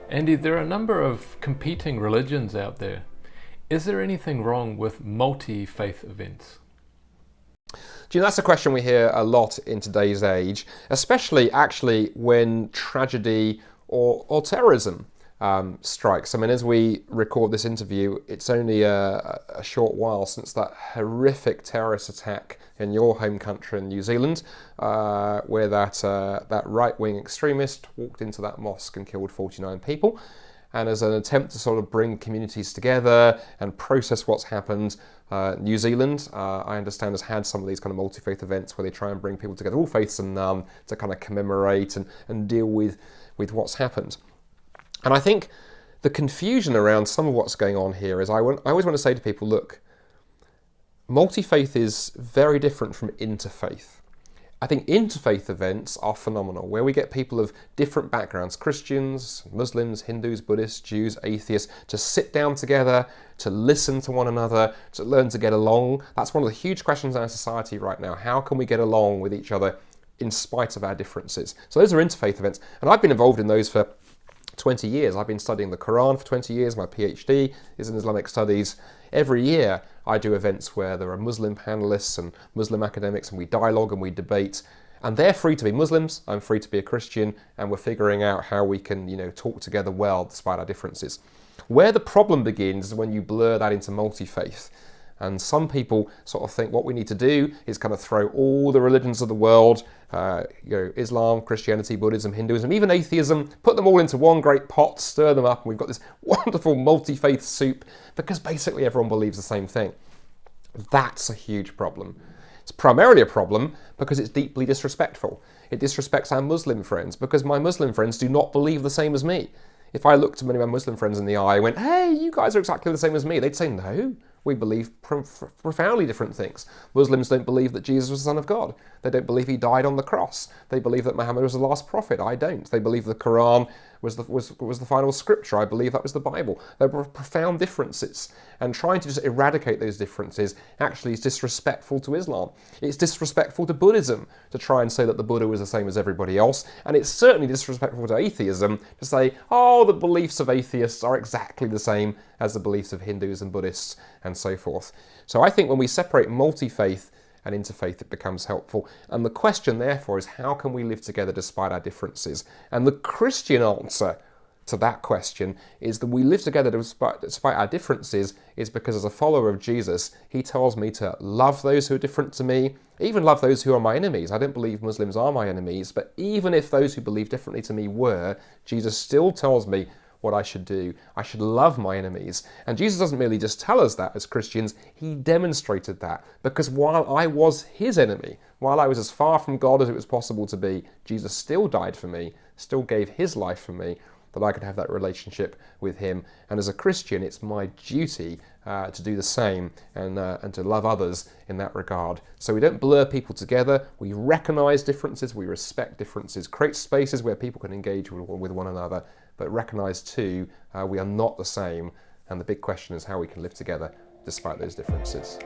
Andy, there are a number of competing religions out there. Is there anything wrong with multi-faith events? Do you know, that's a question we hear a lot in today's age, especially actually when tragedy or terrorism strikes. I mean, as we record this interview, it's only a short while since that horrific terrorist attack in your home country in New Zealand, where that right-wing extremist walked into that mosque and killed 49 people. And as an attempt to sort of bring communities together and process what's happened, New Zealand, I understand, has had some of these kind of multi-faith events where they try and bring people together, all faiths and none, to kind of commemorate and deal with what's happened. And I think the confusion around some of what's going on here is I always want to say to people, look, multi-faith is very different from interfaith. I think interfaith events are phenomenal, where we get people of different backgrounds, Christians, Muslims, Hindus, Buddhists, Jews, atheists, to sit down together, to listen to one another, to learn to get along. That's one of the huge questions in our society right now. How can we get along with each other in spite of our differences? So those are interfaith events, and I've been involved in those for 20 years. I've been studying the Quran for 20 years. My PhD is in Islamic studies. Every year I do events where there are Muslim panelists and Muslim academics, and we dialogue and we debate. And they're free to be Muslims, I'm free to be a Christian, and we're figuring out how we can, talk together well despite our differences. Where the problem begins is when you blur that into multi-faith. And some people sort of think what we need to do is kind of throw all the religions of the world, Islam, Christianity, Buddhism, Hinduism, even atheism, put them all into one great pot, stir them up, and we've got this wonderful multi-faith soup, because basically everyone believes the same thing. That's a huge problem. It's primarily a problem because it's deeply disrespectful. It disrespects our Muslim friends, because my Muslim friends do not believe the same as me. If I looked many of my Muslim friends in the eye and went, hey, you guys are exactly the same as me, they'd say, no, we believe profoundly different things. Muslims don't believe that Jesus was the Son of God. They don't believe he died on the cross. They believe that Muhammad was the last prophet. I don't. They believe the Quran was the final scripture. I believe that was the Bible. There were profound differences. And trying to just eradicate those differences actually is disrespectful to Islam. It's disrespectful to Buddhism to try and say that the Buddha was the same as everybody else. And it's certainly disrespectful to atheism to say, oh, the beliefs of atheists are exactly the same as the beliefs of Hindus and Buddhists and so forth. So I think when we separate multi-faith and interfaith, it becomes helpful. And the question, therefore, is how can we live together despite our differences? And the Christian answer to that question is that we live together despite our differences is because, as a follower of Jesus, he tells me to love those who are different to me, even love those who are my enemies. I don't believe Muslims are my enemies, but even if those who believe differently to me were, Jesus still tells me what I should do. I should love my enemies. And Jesus doesn't merely just tell us that as Christians, he demonstrated that. Because while I was his enemy, while I was as far from God as it was possible to be, Jesus still died for me, still gave his life for me, that I could have that relationship with him. And as a Christian, it's my duty to do the same and to love others in that regard. So we don't blur people together. We recognize differences. We respect differences. Create spaces where people can engage with one another, but recognize too, we are not the same. And the big question is how we can live together despite those differences.